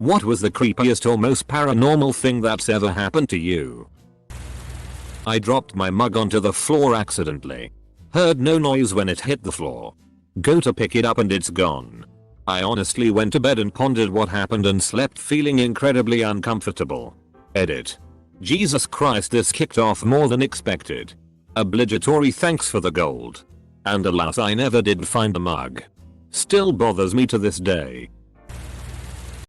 What was the creepiest or most paranormal thing that's ever happened to you? I dropped my mug onto the floor accidentally. Heard no noise when it hit the floor. Go to pick it up and it's gone. I honestly went to bed and pondered what happened and slept feeling incredibly uncomfortable. Edit. Jesus Christ, this kicked off more than expected. Obligatory thanks for the gold. And alas, I never did find the mug. Still bothers me to this day.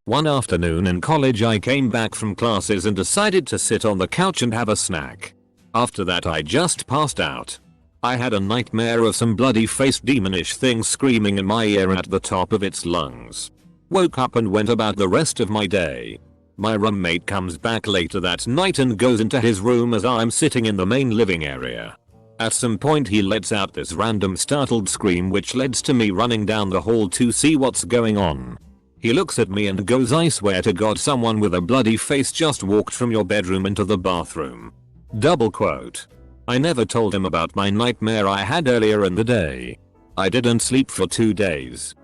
One afternoon in college I came back from classes and decided to sit on the couch and have a snack. After that I just passed out. I had a nightmare of some bloody-faced demonish thing screaming in my ear at the top of its lungs. Woke up and went about the rest of my day. My roommate comes back later that night and goes into his room as I'm sitting in the main living area. At some point he lets out this random startled scream which leads to me running down the hall to see what's going on. He looks at me and goes, "I swear to God someone with a bloody face just walked from your bedroom into the bathroom." Double quote. I never told him about my nightmare I had earlier in the day. I didn't sleep for 2 days.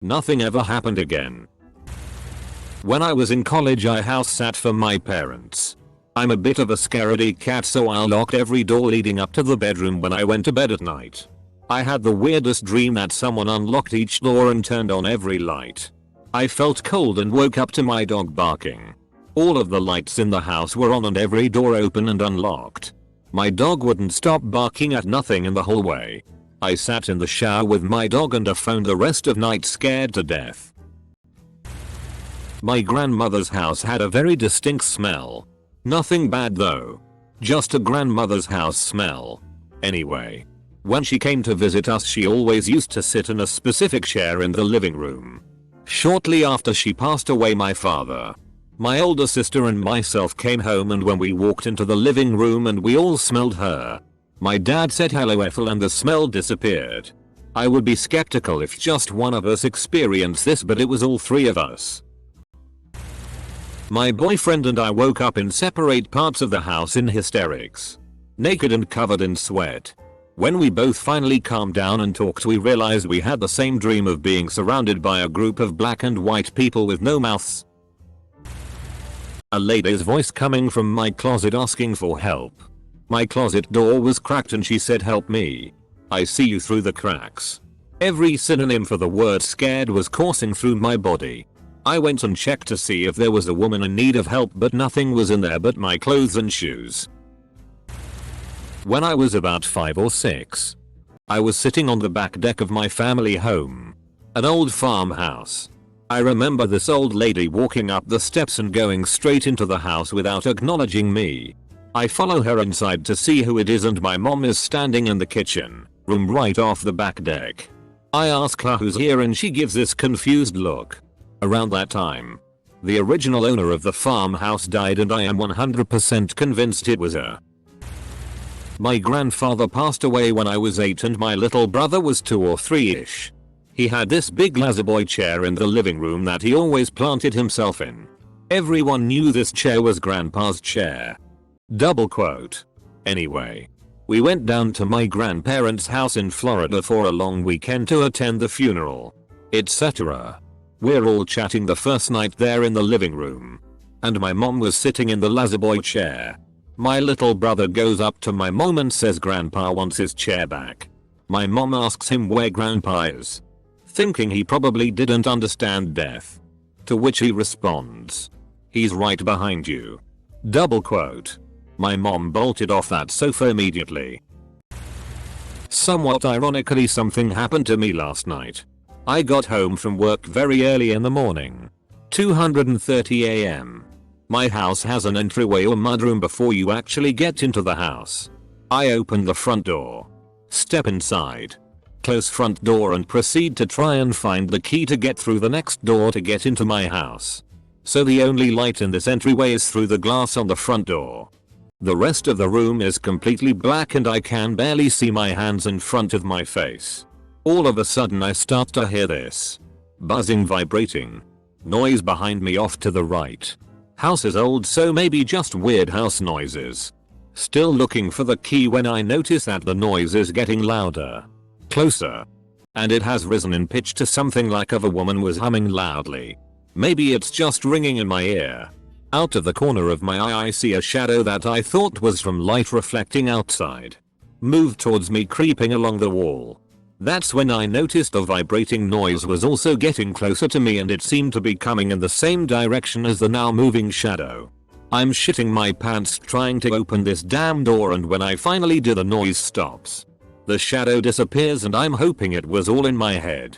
Nothing ever happened again. When I was in college I house sat for my parents. I'm a bit of a scaredy cat, so I locked every door leading up to the bedroom when I went to bed at night. I had the weirdest dream that someone unlocked each door and turned on every light. I felt cold and woke up to my dog barking. All of the lights in the house were on and every door open and unlocked. My dog wouldn't stop barking at nothing in the hallway. I sat in the shower with my dog and I phoned the rest of night scared to death. My grandmother's house had a very distinct smell. Nothing bad though. Just a grandmother's house smell. Anyway, when she came to visit us she always used to sit in a specific chair in the living room. Shortly after she passed away, my father, my older sister and myself came home, and when we walked into the living room and we all smelled her, my dad said hello Ethel and the smell disappeared. I would be skeptical if just one of us experienced this, but it was all three of us. My boyfriend and I woke up in separate parts of the house in hysterics, naked and covered in sweat. When we both finally calmed down and talked, we realized we had the same dream of being surrounded by a group of black and white people with no mouths. A lady's voice coming from my closet asking for help. My closet door was cracked and she said, "Help me. I see you through the cracks." Every synonym for the word scared was coursing through my body. I went and checked to see if there was a woman in need of help, but nothing was in there but my clothes and shoes. When I was about 5 or 6, I was sitting on the back deck of my family home, an old farmhouse. I remember this old lady walking up the steps and going straight into the house without acknowledging me. I follow her inside to see who it is, and my mom is standing in the kitchen room right off the back deck. I ask her who's here and she gives this confused look. Around that time, the original owner of the farmhouse died, and I am 100% convinced it was her. My grandfather passed away when I was 8 and my little brother was 2 or 3ish. He had this big laserboy chair in the living room that he always planted himself in. Everyone knew this chair was Grandpa's chair. Double quote. Anyway, we went down to my grandparents' house in Florida for a long weekend to attend the funeral, etc. We're all chatting the first night there in the living room, and my mom was sitting in the laserboy chair. My little brother goes up to my mom and says Grandpa wants his chair back. My mom asks him where Grandpa is, thinking he probably didn't understand death. To which he responds, "He's right behind you." Double quote. My mom bolted off that sofa immediately. Somewhat ironically, something happened to me last night. I got home from work very early in the morning, 2:30 AM. My house has an entryway or mudroom before you actually get into the house. I open the front door, step inside, close front door and proceed to try and find the key to get through the next door to get into my house. So the only light in this entryway is through the glass on the front door. The rest of the room is completely black and I can barely see my hands in front of my face. All of a sudden I start to hear this buzzing, vibrating noise behind me off to the right. House is old, so maybe just weird house noises. Still looking for the key when I notice that the noise is getting louder, closer, and it has risen in pitch to something like if a woman was humming loudly. Maybe it's just ringing in my ear. Out of the corner of my eye I see a shadow that I thought was from light reflecting outside. Moved towards me, creeping along the wall. That's when I noticed the vibrating noise was also getting closer to me and it seemed to be coming in the same direction as the now moving shadow. I'm shitting my pants trying to open this damn door, and when I finally do, the noise stops. The shadow disappears and I'm hoping it was all in my head.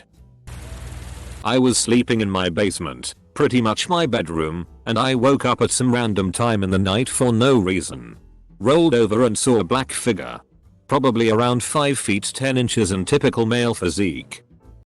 I was sleeping in my basement, pretty much my bedroom, and I woke up at some random time in the night for no reason. Rolled over and saw a black figure. Probably around 5 feet 10 inches and typical male physique.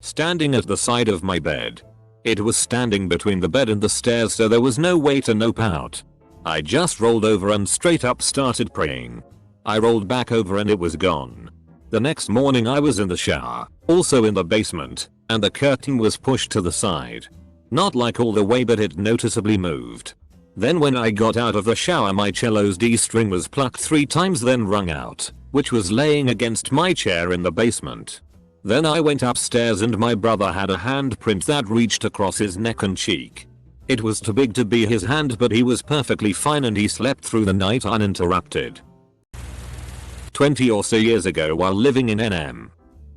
Standing at the side of my bed. It was standing between the bed and the stairs, so there was no way to nope out. I just rolled over and straight up started praying. I rolled back over and it was gone. The next morning I was in the shower, also in the basement, and the curtain was pushed to the side. Not like all the way, but it noticeably moved. Then when I got out of the shower, my cello's D string was plucked 3 times then wrung out, which was laying against my chair in the basement. Then I went upstairs and my brother had a handprint that reached across his neck and cheek. It was too big to be his hand, but he was perfectly fine and he slept through the night uninterrupted. 20 or so years ago, while living in NM,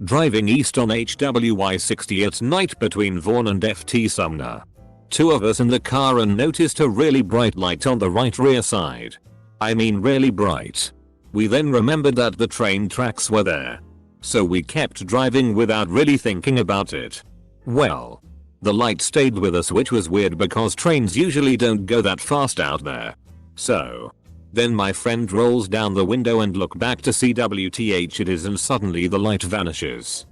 driving east on HWY 60 at night between Vaughan and FT Sumner. 2 of us in the car and noticed a really bright light on the right rear side. I mean really bright. We then remembered that the train tracks were there. So we kept driving without really thinking about it. Well, the light stayed with us, which was weird because trains usually don't go that fast out there. So then my friend rolls down the window and look back to see WTH it is, and suddenly the light vanishes.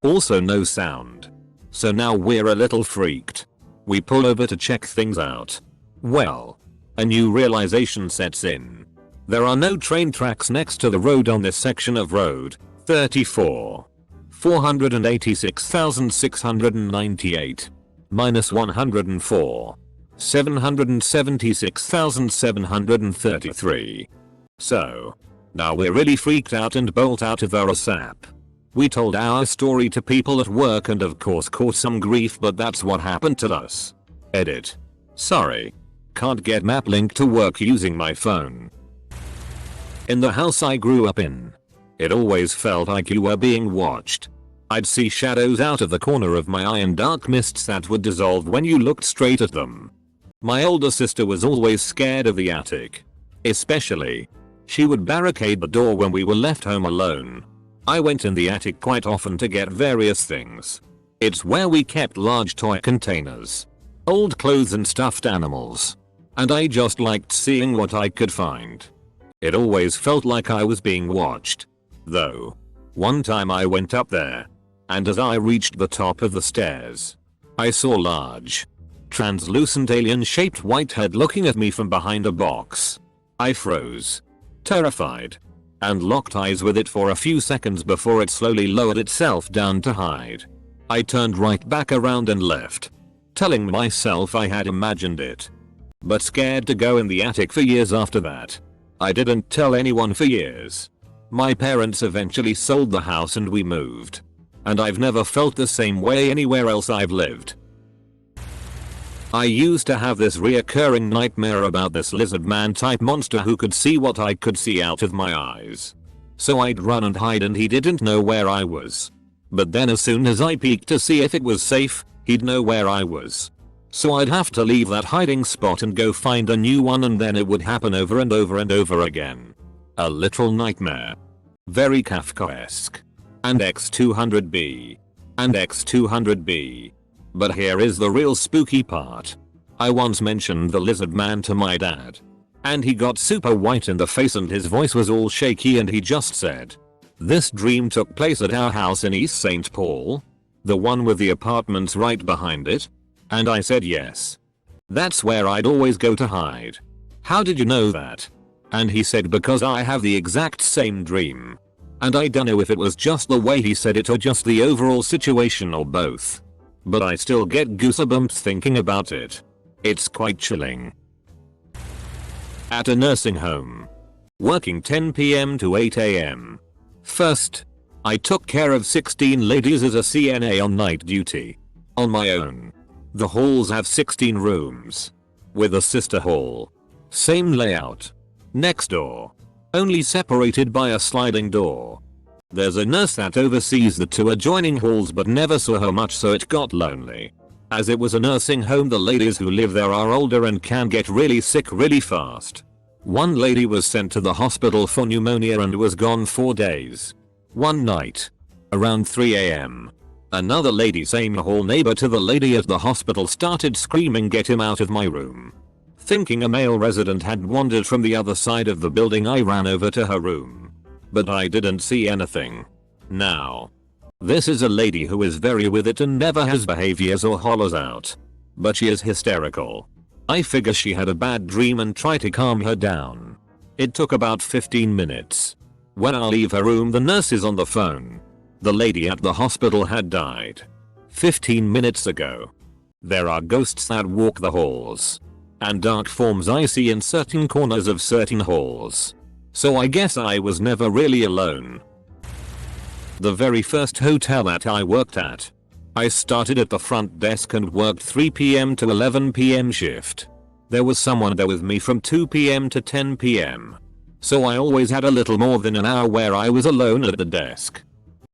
Also no sound. So now we're a little freaked. We pull over to check things out. Well, a new realization sets in. There are no train tracks next to the road on this section of road 34. 486,698. Minus 104. 776,733. So now we're really freaked out and bolt out of our sap. We told our story to people at work and of course caught some grief, but that's what happened to us. Edit. Sorry. Can't get map link to work using my phone. In the house I grew up in, it always felt like you were being watched. I'd see shadows out of the corner of my eye and dark mists that would dissolve when you looked straight at them. My older sister was always scared of the attic. Especially, she would barricade the door when we were left home alone. I went in the attic quite often to get various things. It's where we kept large toy containers, old clothes and stuffed animals. And I just liked seeing what I could find. It always felt like I was being watched. Though, one time I went up there, and as I reached the top of the stairs, I saw large, translucent alien-shaped white head looking at me from behind a box. I froze, terrified, and locked eyes with it for a few seconds before it slowly lowered itself down to hide. I turned right back around and left, telling myself I had imagined it. But scared to go in the attic for years after that. I didn't tell anyone for years. My parents eventually sold the house and we moved. And I've never felt the same way anywhere else I've lived. I used to have this reoccurring nightmare about this lizard man type monster who could see what I could see out of my eyes. So I'd run and hide and he didn't know where I was. But then as soon as I peeked to see if it was safe, he'd know where I was. So I'd have to leave that hiding spot and go find a new one, and then it would happen over and over and over again. A literal nightmare. Very Kafkaesque. And X200B. And X200B. But here is the real spooky part. I once mentioned the lizard man to my dad. And he got super white in the face and his voice was all shaky and he just said, "This dream took place at our house in East St. Paul? The one with the apartments right behind it?" And I said yes. That's where I'd always go to hide. How did you know that? And he said because I have the exact same dream. And I don't know if it was just the way he said it or just the overall situation or both. But I still get goosebumps thinking about it. It's quite chilling. At a nursing home. Working 10 PM to 8 AM. First, I took care of 16 ladies as a CNA on night duty. On my own. The halls have 16 rooms. With a sister hall. Same layout. Next door. Only separated by a sliding door. There's a nurse that oversees the 2 adjoining halls but never saw her much, so it got lonely. As it was a nursing home, the ladies who live there are older and can get really sick really fast. One lady was sent to the hospital for pneumonia and was gone 4 days. One night. Around 3 AM. Another lady, same hall neighbor to the lady at the hospital, started screaming, "Get him out of my room." Thinking a male resident had wandered from the other side of the building, I ran over to her room. But I didn't see anything. Now. This is a lady who is very with it and never has behaviors or hollers out. But she is hysterical. I figure she had a bad dream and try to calm her down. It took about 15 minutes. When I leave her room, the nurse is on the phone. The lady at the hospital had died 15 minutes ago. There are ghosts that walk the halls. And dark forms I see in certain corners of certain halls. So I guess I was never really alone. The very first hotel that I worked at. I started at the front desk and worked 3 PM to 11 PM shift. There was someone there with me from 2 PM to 10 PM. So I always had a little more than an hour where I was alone at the desk.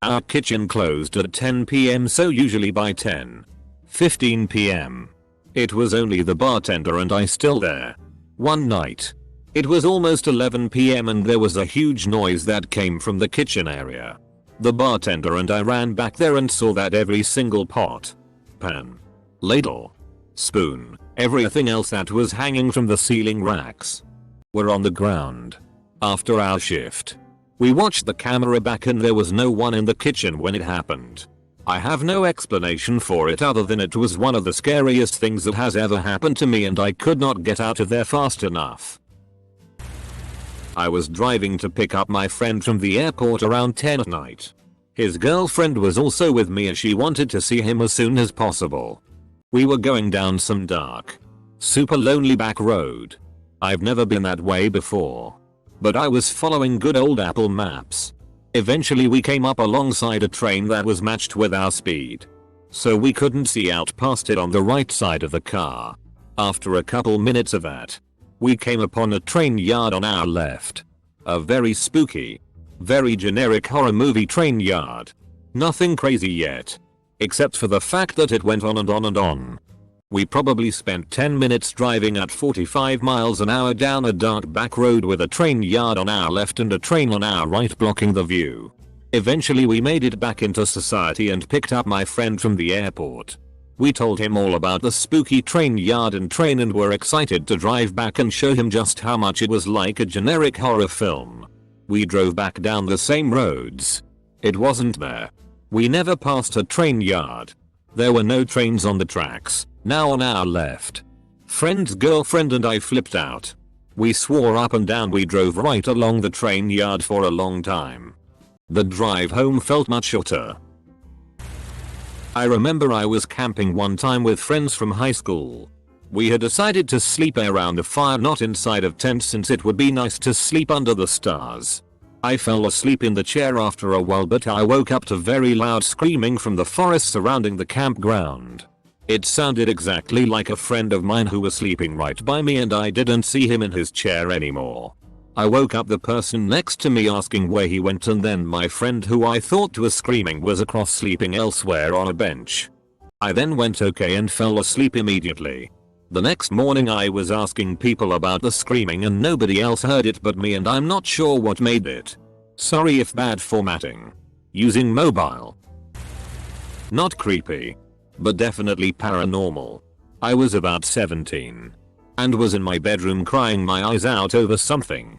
Our kitchen closed at 10 PM, so usually by 10:15 PM. It was only the bartender and I still there. One night. It was almost 11 PM and there was a huge noise that came from the kitchen area. The bartender and I ran back there and saw that every single pot, pan, ladle, spoon, everything else that was hanging from the ceiling racks were on the ground. After our shift, we watched the camera back and there was no one in the kitchen when it happened. I have no explanation for it other than it was one of the scariest things that has ever happened to me and I could not get out of there fast enough. I was driving to pick up my friend from the airport around 10 at night. His girlfriend was also with me and she wanted to see him as soon as possible. We were going down some dark, super lonely back road. I've never been that way before. But I was following good old Apple Maps. Eventually we came up alongside a train that was matched with our speed. So we couldn't see out past it on the right side of the car. After a couple minutes of that, we came upon a train yard on our left. A very spooky, very generic horror movie train yard. Nothing crazy yet. Except for the fact that it went on and on and on. We probably spent 10 minutes driving at 45 miles an hour down a dark back road with a train yard on our left and a train on our right blocking the view. Eventually we made it back into society and picked up my friend from the airport. We told him all about the spooky train yard and train and were excited to drive back and show him just how much it was like a generic horror film. We drove back down the same roads. It wasn't there. We never passed a train yard. There were no trains on the tracks, now on our left. Friend's girlfriend and I flipped out. We swore up and down we drove right along the train yard for a long time. The drive home felt much shorter. I remember I was camping one time with friends from high school. We had decided to sleep around a fire, not inside of tents, since it would be nice to sleep under the stars. I fell asleep in the chair after a while, but I woke up to very loud screaming from the forest surrounding the campground. It sounded exactly like a friend of mine who was sleeping right by me and I didn't see him in his chair anymore. I woke up the person next to me asking where he went, and then my friend who I thought was screaming was across sleeping elsewhere on a bench. I then went okay and fell asleep immediately. The next morning I was asking people about the screaming and nobody else heard it but me, and I'm not sure what made it. Sorry if bad formatting. Using mobile. Not creepy, but definitely paranormal. I was about 17 and was in my bedroom crying my eyes out over something.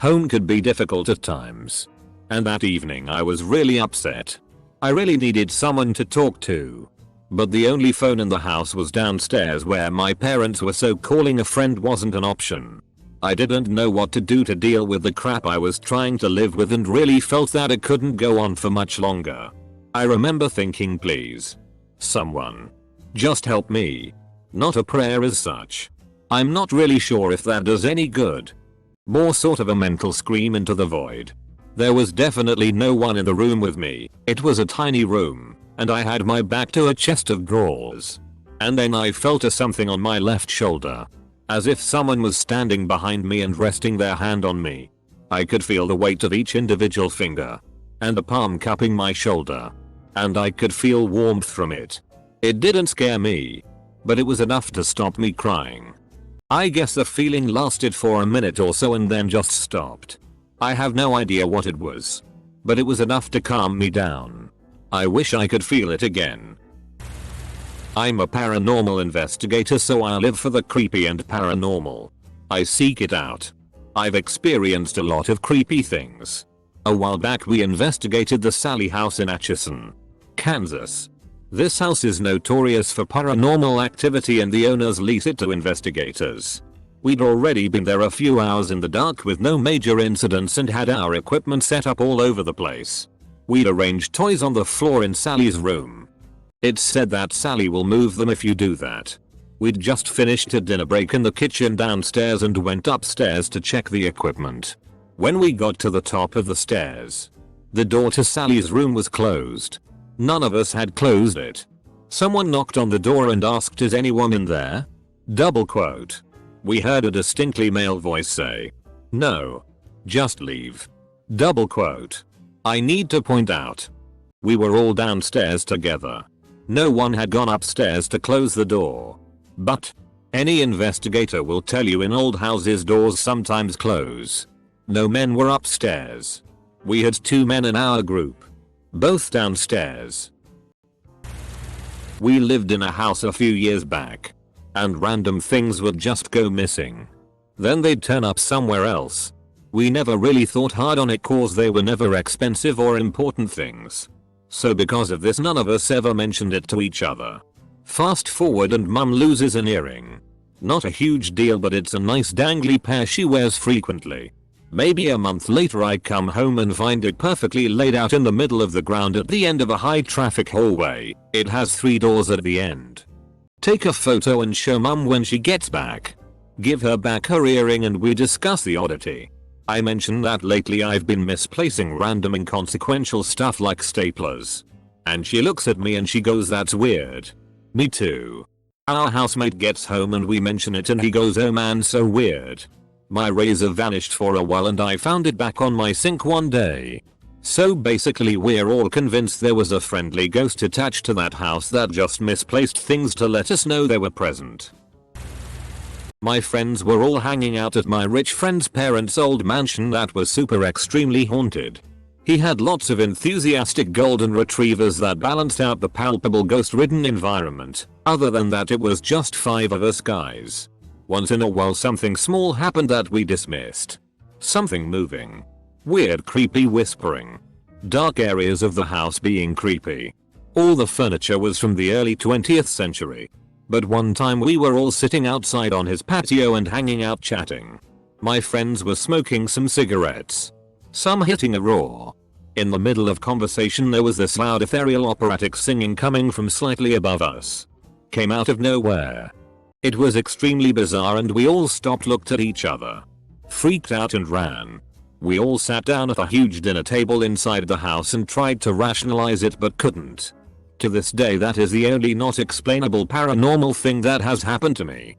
Home could be difficult at times. And that evening I was really upset. I really needed someone to talk to. But the only phone in the house was downstairs where my parents were, so calling a friend wasn't an option. I didn't know what to do to deal with the crap I was trying to live with and really felt that it couldn't go on for much longer. I remember thinking, please, someone, just help me. Not a prayer as such. I'm not really sure if that does any good. More sort of a mental scream into the void. There was definitely no one in the room with me. It was a tiny room, and I had my back to a chest of drawers. And then I felt a something on my left shoulder. As if someone was standing behind me and resting their hand on me. I could feel the weight of each individual finger. And the palm cupping my shoulder. And I could feel warmth from it. It didn't scare me. But it was enough to stop me crying. I guess the feeling lasted for a minute or so and then just stopped. I have no idea what it was. But it was enough to calm me down. I wish I could feel it again. I'm a paranormal investigator, so I live for the creepy and paranormal. I seek it out. I've experienced a lot of creepy things. A while back we investigated the Sally house in Atchison, Kansas. This house is notorious for paranormal activity and the owners lease it to investigators. We'd already been there a few hours in the dark with no major incidents and had our equipment set up all over the place. We'd arranged toys on the floor in Sally's room. It's said that Sally will move them if you do that. We'd just finished a dinner break in the kitchen downstairs and went upstairs to check the equipment. When we got to the top of the stairs, the door to Sally's room was closed. None of us had closed it. Someone knocked on the door and asked, "Is anyone in there?" Double quote. We heard a distinctly male voice say, "No. Just leave." Double quote. I need to point out. We were all downstairs together. No one had gone upstairs to close the door. But any investigator will tell you in old houses doors sometimes close. No men were upstairs. We had 2 men in our group. Both downstairs. We lived in a house a few years back. And random things would just go missing. Then they'd turn up somewhere else. We never really thought hard on it cause they were never expensive or important things. So because of this none of us ever mentioned it to each other. Fast forward and mum loses an earring. Not a huge deal, but it's a nice dangly pair she wears frequently. Maybe a month later I come home and find it perfectly laid out in the middle of the ground at the end of a high traffic hallway. It has 3 doors at the end. Take a photo and show mum when she gets back. Give her back her earring and we discuss the oddity. I mention that lately I've been misplacing random inconsequential stuff like staplers. And she looks at me and she goes, "That's weird." Me too. Our housemate gets home and we mention it and he goes, "Oh man, so weird. My razor vanished for a while and I found it back on my sink one day." So basically we're all convinced there was a friendly ghost attached to that house that just misplaced things to let us know they were present. My friends were all hanging out at my rich friend's parents' old mansion that was super extremely haunted. He had lots of enthusiastic golden retrievers that balanced out the palpable ghost-ridden environment. Other than that it was just 5 of us guys. Once in a while something small happened that we dismissed. Something moving. Weird creepy whispering. Dark areas of the house being creepy. All the furniture was from the early 20th century. But one time we were all sitting outside on his patio and hanging out chatting. My friends were smoking some cigarettes. Some hitting a roar. In the middle of conversation there was this loud ethereal operatic singing coming from slightly above us. Came out of nowhere. It was extremely bizarre and we all stopped, looked at each other. Freaked out and ran. We all sat down at a huge dinner table inside the house and tried to rationalize it but couldn't. To this day that is the only not explainable paranormal thing that has happened to me.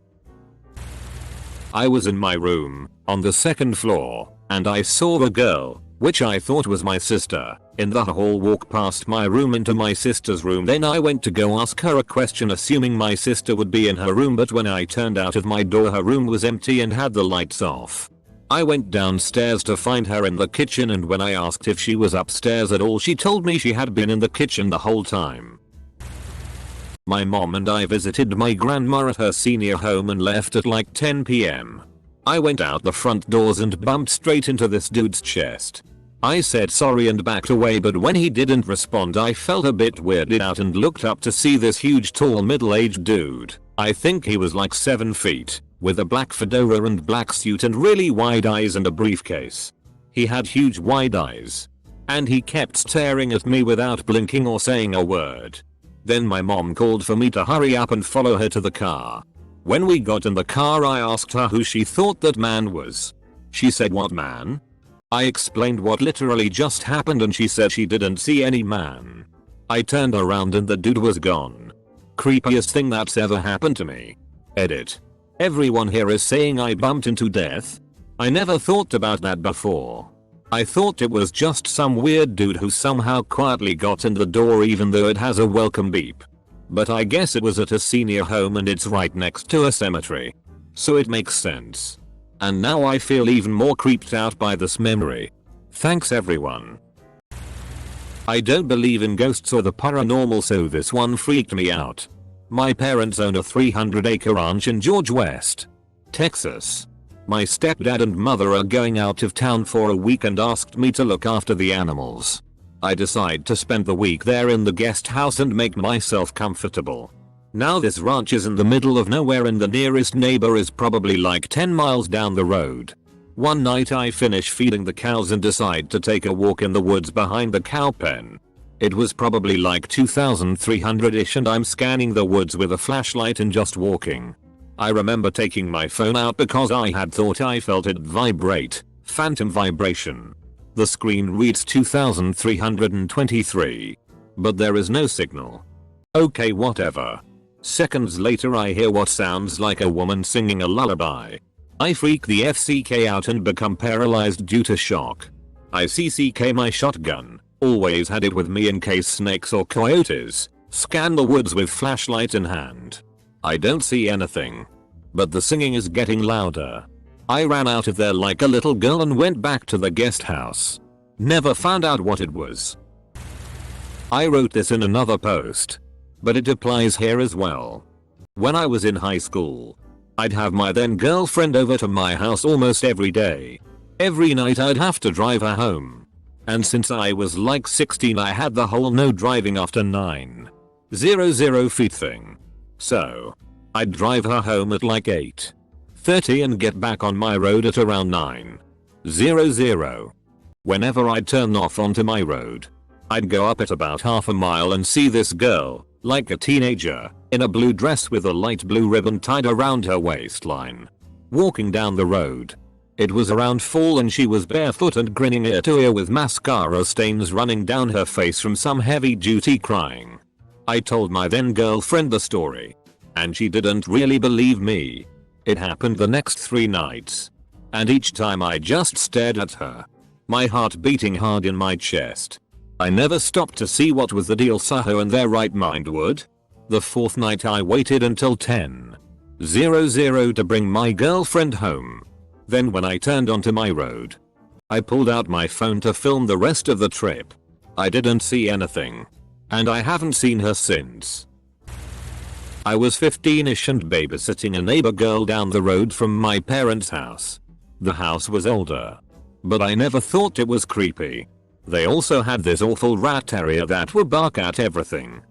I was in my room, on the 2nd floor, and I saw a girl, which I thought was my sister, in the hall walk past my room into my sister's room. Then I went to go ask her a question assuming my sister would be in her room, but when I turned out of my door her room was empty and had the lights off. I went downstairs to find her in the kitchen, and when I asked if she was upstairs at all she told me she had been in the kitchen the whole time. My mom and I visited my grandma at her senior home and left at like 10 PM. I went out the front doors and bumped straight into this dude's chest. I said sorry and backed away, but when he didn't respond I felt a bit weirded out and looked up to see this huge tall middle-aged dude. I think he was like 7 feet. With a black fedora and black suit and really wide eyes and a briefcase. He had huge wide eyes. And he kept staring at me without blinking or saying a word. Then my mom called for me to hurry up and follow her to the car. When we got in the car I asked her who she thought that man was. She said, "What man?" I explained what literally just happened and she said she didn't see any man. I turned around and the dude was gone. Creepiest thing that's ever happened to me. Edit. Everyone here is saying I bumped into death. I never thought about that before. I thought it was just some weird dude who somehow quietly got in the door even though it has a welcome beep. But I guess it was at a senior home and it's right next to a cemetery. So it makes sense. And now I feel even more creeped out by this memory. Thanks everyone. I don't believe in ghosts or the paranormal, so this one freaked me out. My parents own a 300-acre ranch in George West, Texas. My stepdad and mother are going out of town for a week and asked me to look after the animals. I decide to spend the week there in the guest house and make myself comfortable. Now this ranch is in the middle of nowhere and the nearest neighbor is probably like 10 miles down the road. One night I finish feeding the cows and decide to take a walk in the woods behind the cow pen. It was probably like 2300-ish and I'm scanning the woods with a flashlight and just walking. I remember taking my phone out because I had thought I felt it vibrate. Phantom vibration. The screen reads 2323. But there is no signal. Okay, whatever. Seconds later I hear what sounds like a woman singing a lullaby. I freak the FCK out and become paralyzed due to shock. I CCK my shotgun. Always had it with me in case snakes or coyotes. Scan the woods with flashlight in hand. I don't see anything. But the singing is getting louder. I ran out of there like a little girl and went back to the guest house. Never found out what it was. I wrote this in another post. But it applies here as well. When I was in high school, I'd have my then girlfriend over to my house almost every day. Every night I'd have to drive her home. And since I was like 16 I had the whole no driving after 900 feet thing. So, I'd drive her home at like 8:30 and get back on my road at around 9:00. Whenever I'd turn off onto my road, I'd go up at about half a mile and see this girl, like a teenager, in a blue dress with a light blue ribbon tied around her waistline, walking down the road. It was around fall and she was barefoot and grinning ear to ear with mascara stains running down her face from some heavy duty crying. I told my then girlfriend the story. And she didn't really believe me. It happened the next 3 nights. And each time I just stared at her. My heart beating hard in my chest. I never stopped to see what was the deal, so who in their right mind would? The 4th night I waited until 10:00 to bring my girlfriend home. Then when I turned onto my road, I pulled out my phone to film the rest of the trip. I didn't see anything. And I haven't seen her since. I was 15ish and babysitting a neighbor girl down the road from my parents' house. The house was older. But I never thought it was creepy. They also had this awful rat terrier that would bark at everything.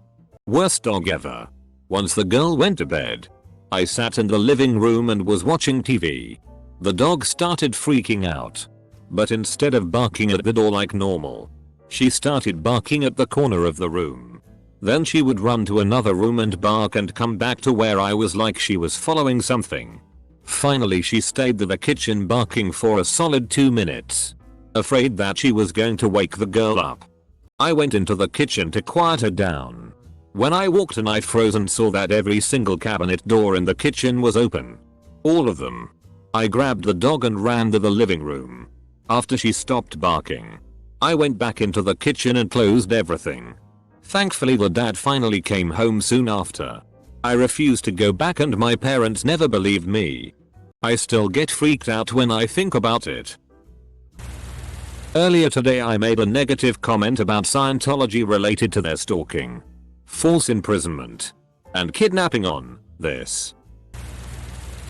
Worst dog ever. Once the girl went to bed, I sat in the living room and was watching TV. The dog started freaking out. But instead of barking at the door like normal, she started barking at the corner of the room. Then she would run to another room and bark and come back to where I was like she was following something. Finally she stayed in the kitchen barking for a solid 2 minutes. Afraid that she was going to wake the girl up. I went into the kitchen to quiet her down. When I walked in I froze and saw that every single cabinet door in the kitchen was open. All of them. I grabbed the dog and ran to the living room. After she stopped barking, I went back into the kitchen and closed everything. Thankfully the dad finally came home soon after. I refused to go back and my parents never believed me. I still get freaked out when I think about it. Earlier today I made a negative comment about Scientology related to their stalking, false imprisonment, and kidnapping on this.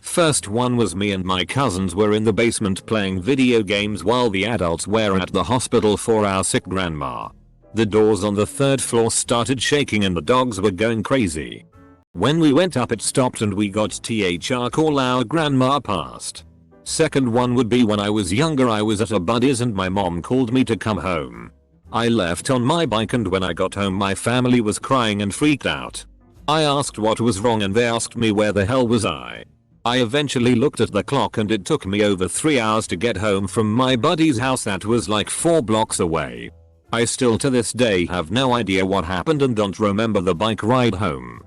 First one was me and my cousins were in the basement playing video games while the adults were at the hospital for our sick grandma. The doors on the 3rd floor started shaking and the dogs were going crazy. When we went up it stopped and we got THR call our grandma passed. Second one would be when I was younger. I was at a buddy's and my mom called me to come home. I left on my bike and when I got home my family was crying and freaked out. I asked what was wrong and they asked me where the hell was I. I eventually looked at the clock and it took me over 3 hours to get home from my buddy's house that was like 4 blocks away. I still to this day have no idea what happened and don't remember the bike ride home.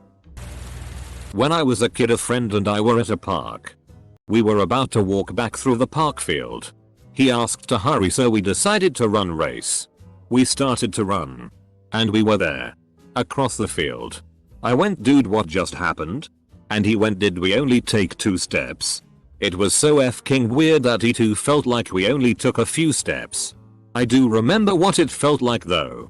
When I was a kid, a friend and I were at a park. We were about to walk back through the park field. He asked to hurry, so we decided to run race. We started to run. And we were there. Across the field. I went, "Dude, what just happened?" And he went, "Did we only take 2 steps?" It was so f***ing weird that he too felt like we only took a few steps. I do remember what it felt like though.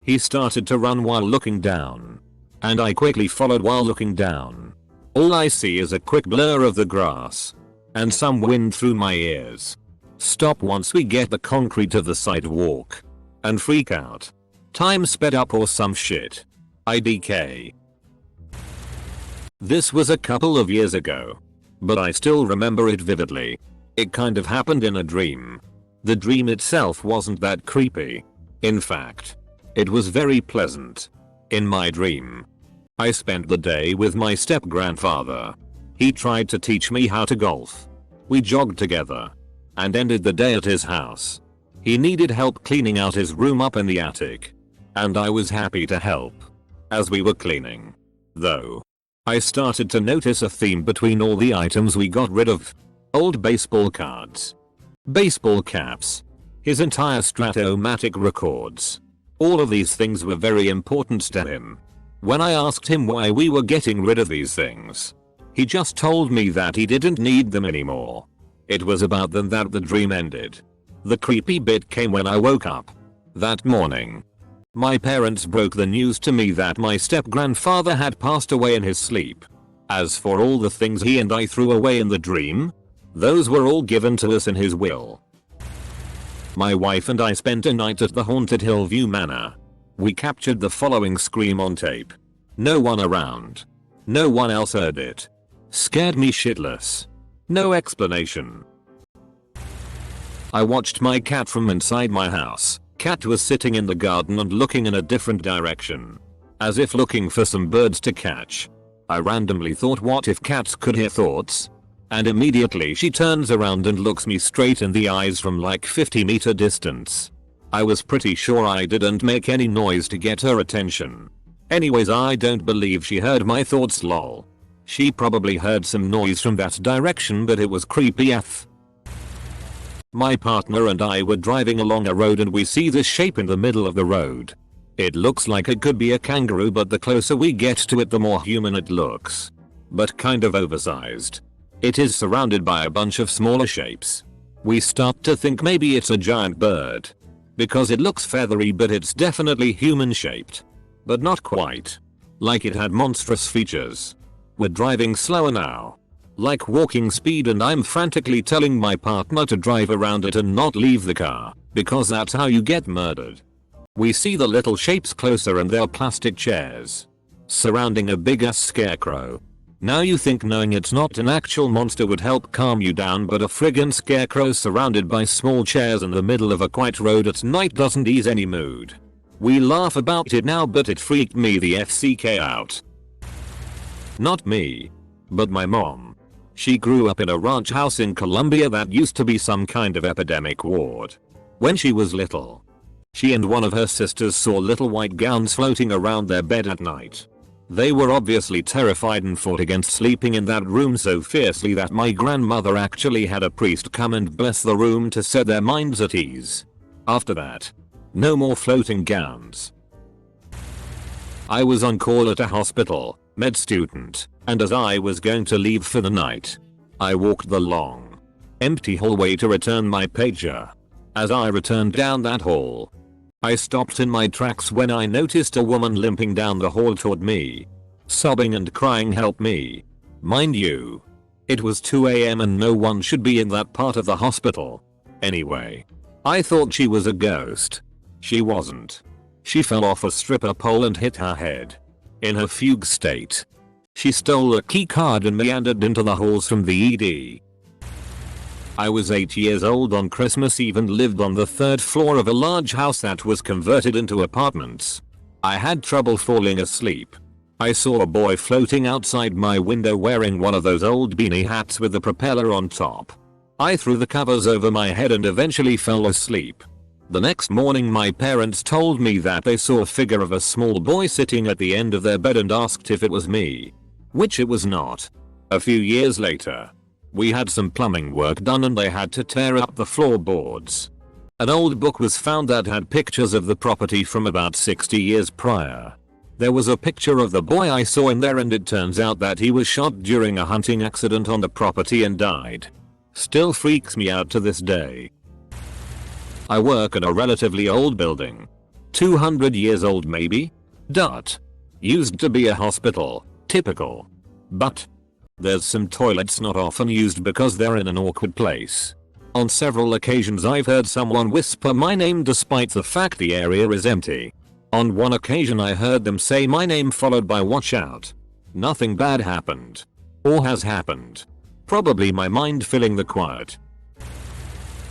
He started to run while looking down. And I quickly followed while looking down. All I see is a quick blur of the grass. And some wind through my ears. Stop once we get the concrete of the sidewalk. And freak out. Time sped up or some shit. IDK. This was a couple of years ago. But I still remember it vividly. It kind of happened in a dream. The dream itself wasn't that creepy. In fact, it was very pleasant. In my dream, I spent the day with my step-grandfather. He tried to teach me how to golf. We jogged together. And ended the day at his house. He needed help cleaning out his room up in the attic. And I was happy to help. As we were cleaning, though, I started to notice a theme between all the items we got rid of. Old baseball cards. Baseball caps. His entire Stratomatic records. All of these things were very important to him. When I asked him why we were getting rid of these things, he just told me that he didn't need them anymore. It was about them that the dream ended. The creepy bit came when I woke up. That morning, my parents broke the news to me that my step-grandfather had passed away in his sleep. As for all the things he and I threw away in the dream, those were all given to us in his will. My wife and I spent a night at the haunted Hillview Manor. We captured the following scream on tape. No one around. No one else heard it. Scared me shitless. No explanation. I watched my cat from inside my house. Cat was sitting in the garden and looking in a different direction. As if looking for some birds to catch. I randomly thought, what if cats could hear thoughts? And immediately she turns around and looks me straight in the eyes from like 50-meter distance. I was pretty sure I didn't make any noise to get her attention. Anyways, I don't believe she heard my thoughts, lol. She probably heard some noise from that direction, but it was creepy AF. My partner and I were driving along a road and we see this shape in the middle of the road. It looks like it could be a kangaroo, but the closer we get to it the more human it looks. But kind of oversized. It is surrounded by a bunch of smaller shapes. We start to think maybe it's a giant bird. Because it looks feathery, but it's definitely human shaped. But not quite. Like it had monstrous features. We're driving slower now. Like walking speed, and I'm frantically telling my partner to drive around it and not leave the car, because that's how you get murdered. We see the little shapes closer and they're plastic chairs. Surrounding a big ass scarecrow. Now you think knowing it's not an actual monster would help calm you down, but a friggin' scarecrow surrounded by small chairs in the middle of a quiet road at night doesn't ease any mood. We laugh about it now, but it freaked me the FCK out. Not me. But my mom. She grew up in a ranch house in Colombia that used to be some kind of epidemic ward. When she was little, she and one of her sisters saw little white gowns floating around their bed at night. They were obviously terrified and fought against sleeping in that room so fiercely that my grandmother actually had a priest come and bless the room to set their minds at ease. After that, no more floating gowns. I was on call at a hospital, med student, and as I was going to leave for the night, I walked the long, empty hallway to return my pager. As I returned down that hall, I stopped in my tracks when I noticed a woman limping down the hall toward me, sobbing and crying, "Help me." Mind you, it was 2 AM and no one should be in that part of the hospital. Anyway, I thought she was a ghost. She wasn't. She fell off a stripper pole and hit her head. In her fugue state, she stole a key card and meandered into the halls from the ED. I was 8 years old on Christmas Eve and lived on the 3rd floor of a large house that was converted into apartments. I had trouble falling asleep. I saw a boy floating outside my window wearing one of those old beanie hats with the propeller on top. I threw the covers over my head and eventually fell asleep. The next morning my parents told me that they saw a figure of a small boy sitting at the end of their bed and asked if it was me. which it was not. A few years later, we had some plumbing work done and they had to tear up the floorboards. An old book was found that had pictures of the property from about 60 years prior. There was a picture of the boy I saw in there and it turns out that he was shot during a hunting accident on the property and died. Still freaks me out to this day. I work in a relatively old building. 200 years old maybe? Used to be a hospital. Typical. But there's some toilets not often used because they're in an awkward place. On several occasions I've heard someone whisper my name despite the fact the area is empty. On one occasion I heard them say my name followed by watch out. Nothing bad happened. Or has happened. Probably my mind filling the quiet.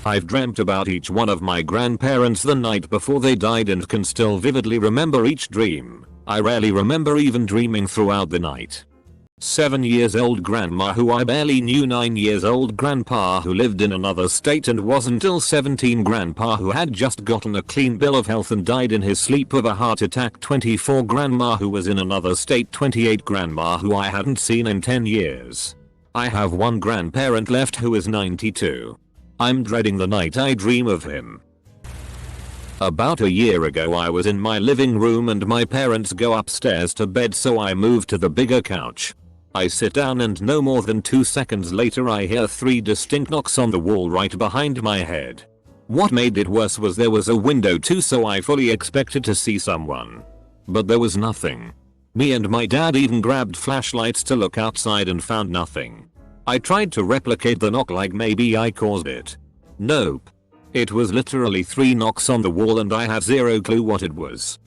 I've dreamt about each one of my grandparents the night before they died and can still vividly remember each dream. I rarely remember even dreaming throughout the night. 7 years old grandma who I barely knew, 9 years old grandpa who lived in another state and wasn't till 17, grandpa who had just gotten a clean bill of health and died in his sleep of a heart attack, 24, grandma who was in another state, 28, grandma who I hadn't seen in 10 years. I have one grandparent left who is 92. I'm dreading the night I dream of him. About a year ago I was in my living room and my parents go upstairs to bed, so I moved to the bigger couch. I sit down and no more than 2 seconds later I hear 3 distinct knocks on the wall right behind my head. What made it worse was there was a window too, so I fully expected to see someone. But there was nothing. Me and my dad even grabbed flashlights to look outside and found nothing. I tried to replicate the knock like maybe I caused it. Nope. It was literally 3 knocks on the wall and I have zero clue what it was.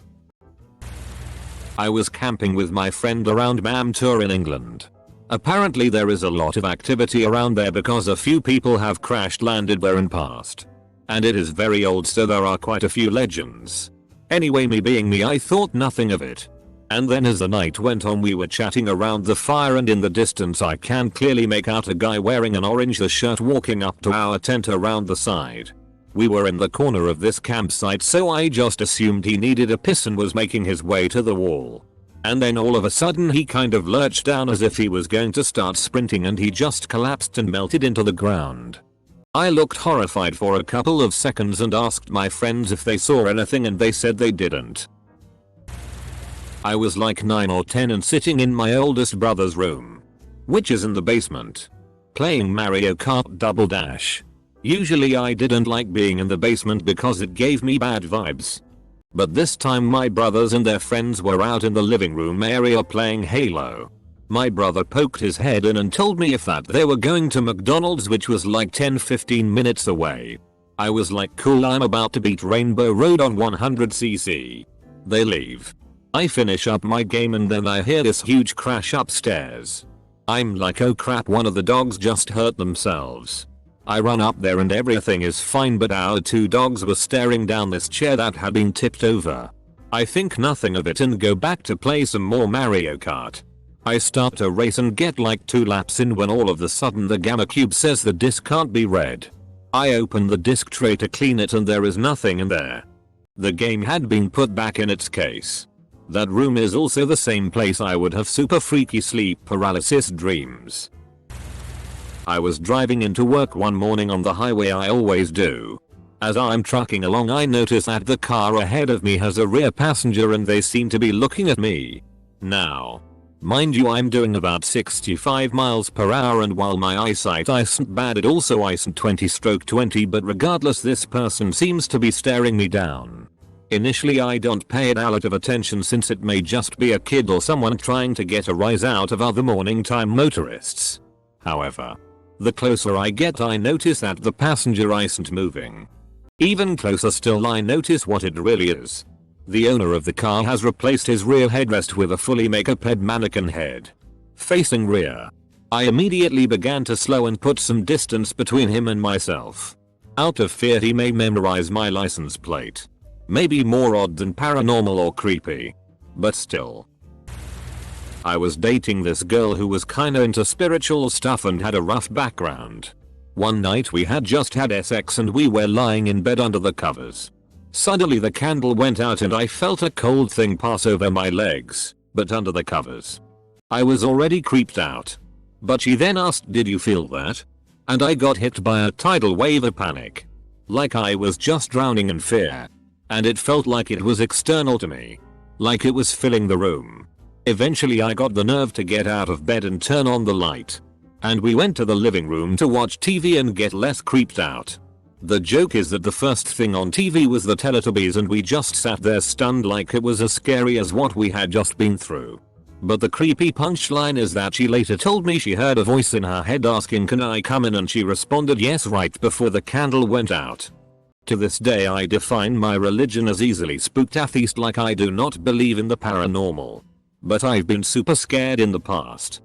I was camping with my friend around Mamtour in England. Apparently there is a lot of activity around there because a few people have crash landed there in past. And it is very old, so there are quite a few legends. Anyway, me being me, I thought nothing of it. And then as the night went on we were chatting around the fire and in the distance I can clearly make out a guy wearing an orange shirt walking up to our tent around the side. We were in the corner of this campsite, so I just assumed he needed a piss and was making his way to the wall. And then all of a sudden he kind of lurched down as if he was going to start sprinting and he just collapsed and melted into the ground. I looked horrified for a couple of seconds and asked my friends if they saw anything and they said they didn't. I was like 9 or 10 and sitting in my oldest brother's room, which is in the basement, playing Mario Kart Double Dash. Usually I didn't like being in the basement because it gave me bad vibes. But this time my brothers and their friends were out in the living room area playing Halo. My brother poked his head in and told me if that they were going to McDonald's, which was like 10-15 minutes away. I was like, cool, I'm about to beat Rainbow Road on 100cc. They leave. I finish up my game and then I hear this huge crash upstairs. I'm like, oh crap, one of the dogs just hurt themselves. I run up there and everything is fine, but our 2 dogs were staring down this chair that had been tipped over. I think nothing of it and go back to play some more Mario Kart. I start to race and get like 2 laps in when all of a sudden the gamma cube says the disc can't be read. I open the disc tray to clean it and there is nothing in there. The game had been put back in its case. That room is also the same place I would have super freaky sleep paralysis dreams. I was driving into work one morning on the highway, I always do. As I'm trucking along I notice that the car ahead of me has a rear passenger and they seem to be looking at me. Now, mind you, I'm doing about 65 miles per hour and while my eyesight isn't bad, it also isn't 20/20, but regardless this person seems to be staring me down. Initially I don't pay it a lot of attention since it may just be a kid or someone trying to get a rise out of other morning time motorists. However, the closer I get I notice that the passenger isn't moving. Even closer still I notice what it really is. The owner of the car has replaced his rear headrest with a fully makeup head mannequin head. Facing rear. I immediately began to slow and put some distance between him and myself. Out of fear he may memorize my license plate. Maybe more odd than paranormal or creepy. But still. I was dating this girl who was kinda into spiritual stuff and had a rough background. One night we had just had sex and we were lying in bed under the covers. Suddenly the candle went out and I felt a cold thing pass over my legs, but under the covers. I was already creeped out. But she then asked, "Did you feel that?" And I got hit by a tidal wave of panic. Like I was just drowning in fear. And it felt like it was external to me. Like it was filling the room. Eventually I got the nerve to get out of bed and turn on the light. And we went to the living room to watch TV and get less creeped out. The joke is that the first thing on TV was the Teletubbies and we just sat there stunned like it was as scary as what we had just been through. But the creepy punchline is that she later told me she heard a voice in her head asking, "Can I come in?" and she responded yes right before the candle went out. To this day I define my religion as easily spooked atheist, like I do not believe in the paranormal. But I've been super scared in the past.